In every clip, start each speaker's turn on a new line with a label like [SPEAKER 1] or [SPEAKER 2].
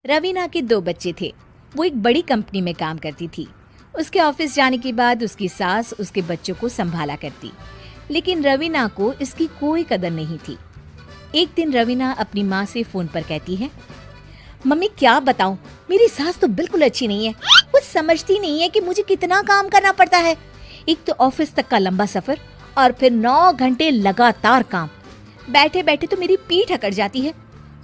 [SPEAKER 1] रवीना के 2 बच्चे थे। वो एक बड़ी कंपनी में काम करती थी। उसके ऑफिस जाने के बाद उसकी सास उसके बच्चों को संभाला करती, लेकिन रवीना को इसकी कोई कदर नहीं थी। एक दिन रवीना अपनी माँ से फोन पर कहती है, मम्मी क्या बताऊं, मेरी सास तो बिल्कुल अच्छी नहीं है। वो समझती नहीं है कि मुझे कितना काम करना पड़ता है। एक तो ऑफिस तक का लंबा सफर और फिर 9 घंटे लगातार काम। बैठे बैठे तो मेरी पीठ अकड़ जाती है।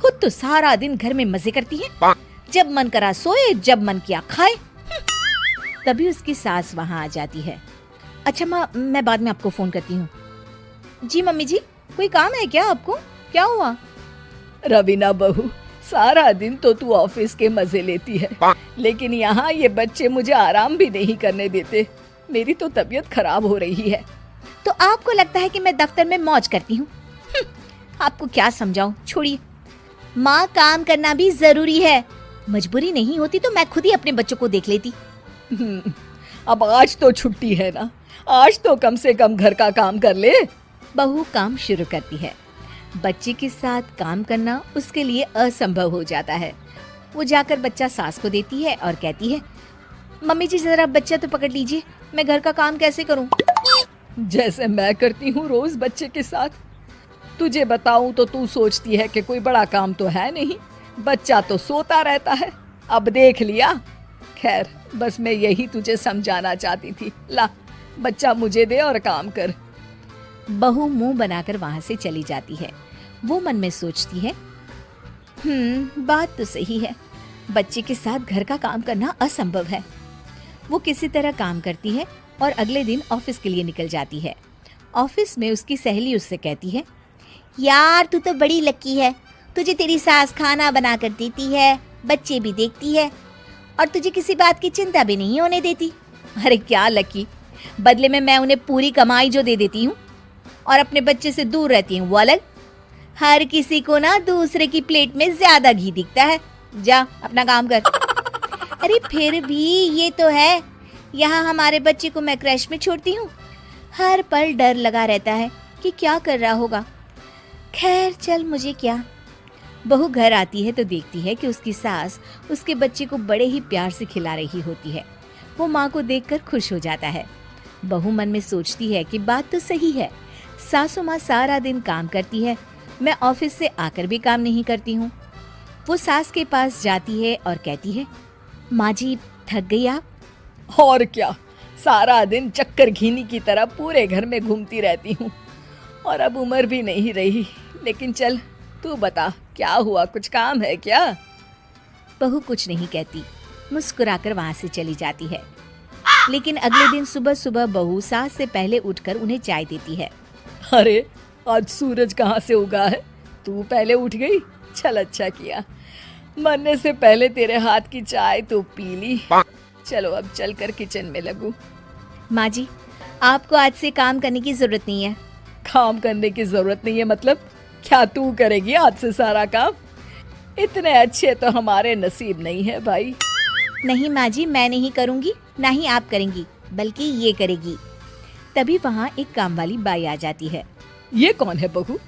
[SPEAKER 1] खुद तो सारा दिन घर में मजे करती है, जब मन करा सोए, जब मन किया खाए। तभी उसकी सास वहाँ आ जाती है। अच्छा माँ, मैं बाद में आपको फोन करती हूँ। जी मम्मी जी, कोई काम है क्या आपको? क्या हुआ?
[SPEAKER 2] रवीना बहू, सारा दिन तो तू ऑफिस के मजे लेती है, लेकिन यहाँ ये बच्चे मुझे आराम भी नहीं करने देते। मेरी तो तबीयत खराब हो रही है।
[SPEAKER 1] तो आपको लगता है कि मैं दफ्तर में मौज करती हूँ? आपको क्या समझाऊं, छोड़िए। माँ, काम करना भी जरूरी है। मजबूरी नहीं होती तो मैं खुद ही अपने बच्चों को देख लेती।
[SPEAKER 2] अब आज तो छुट्टी है ना, आज तो कम से कम घर का काम कर ले।
[SPEAKER 1] बहू काम शुरू करती है। बच्चे के साथ काम करना उसके लिए असंभव हो जाता है। वो जाकर बच्चा सास को देती है और कहती है, मम्मी जी जरा बच्चा तो पकड़ लीजिए, मैं घर का काम कैसे करूं?
[SPEAKER 2] जैसे मैं करती हूँ रोज बच्चे के साथ। तुझे बताऊं तो तू सोचती है कि कोई बड़ा काम तो है नहीं, बच्चा तो सोता रहता है। अब देख लिया। खैर, बस मैं यही तुझे समझाना चाहती थी। ला, बच्चा मुझे दे और काम कर।
[SPEAKER 1] बहू मुंह बनाकर वहां से चली जाती है। वो मन में सोचती है, बात तो सही है, बच्चे के साथ घर का काम करना असंभव है। वो किसी तरह काम करती है और अगले दिन ऑफिस के लिए निकल जाती है। ऑफिस में उसकी सहेली उससे कहती है, यार तू तो बड़ी लकी है, तुझे तेरी सास खाना बना कर देती है, बच्चे भी देखती है और तुझे किसी बात की चिंता भी नहीं होने देती। अरे क्या लकी, बदले में मैं उन्हें पूरी कमाई जो दे देती हूँ और अपने बच्चे से दूर रहती हूँ वो अलग। हर किसी को ना दूसरे की प्लेट में ज्यादा घी दिखता है। जा अपना काम कर। अरे फिर भी ये तो है, यहाँ हमारे बच्चे को मैं क्रैश में छोड़ती हूँ, हर पल डर लगा रहता है कि क्या कर रहा होगा। खैर चल, मुझे क्या। बहू घर आती है तो देखती है कि उसकी सास उसके बच्चे को बड़े ही प्यार से खिला रही होती है। वो माँ को देखकर खुश हो जाता है। बहू मन में सोचती है कि बात तो सही है, सासू माँ सारा दिन काम करती है, मैं ऑफिस से आकर भी काम नहीं करती हूँ। वो सास के पास जाती है और कहती है, माँ जी थक गई आप?
[SPEAKER 2] और क्या, सारा दिन चक्कर घीनी की तरह पूरे घर में घूमती रहती हूँ और अब उम्र भी नहीं रही। लेकिन चल तू बता, क्या हुआ, कुछ काम है क्या?
[SPEAKER 1] बहू कुछ नहीं कहती, मुस्कुराकर वहां से चली जाती है। लेकिन अगले दिन सुबह सुबह बहू सास से पहले उठकर उन्हें चाय देती है।
[SPEAKER 2] अरे आज सूरज कहाँ से उगा है, तू पहले उठ गई। चल अच्छा किया, मरने से पहले तेरे हाथ की चाय तो पी ली। चलो अब चलकर किचन में लगूं।
[SPEAKER 1] माँ जी, आपको आज से काम करने की जरूरत नहीं है।
[SPEAKER 2] काम करने की जरूरत नहीं है मतलब? क्या तू करेगी आज से सारा काम? इतने अच्छे तो हमारे नसीब नहीं है भाई।
[SPEAKER 1] नहीं माँ जी, मैं नहीं करूँगी, ना ही आप करेंगी, बल्कि ये करेगी। तभी वहाँ एक काम वाली बाई आ जाती है।
[SPEAKER 2] ये कौन है बहू?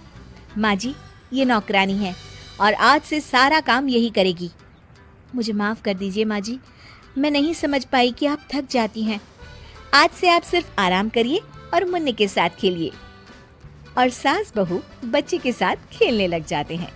[SPEAKER 1] माँ जी, ये नौकरानी है और आज से सारा काम यही करेगी। मुझे माफ़ कर दीजिए माँ जी, मैं नहीं समझ पाई कि आप थक जाती हैं। आज से आप सिर्फ आराम करिए और मुन्ने के साथ खेलिए। और सास बहू बच्चे के साथ खेलने लग जाते हैं।